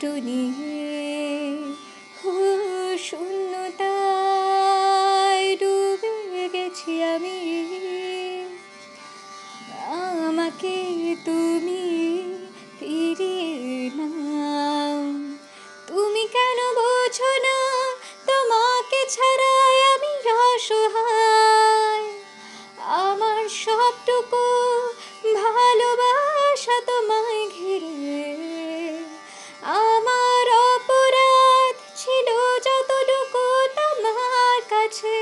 কষ্ট নিয়ে শূন্যতায় ডুবে গেছি আমি। আমাকে তুমি ফিরিয়ে নাও, তুমি কেন বোঝো না তোমাকে ছাড়াই আমি অসহায়। আমার সবটুকু ভালোবাসা তোমায় ঘিরে, আমার অপরাধ ছিল যতটুকু তোমার কাছে।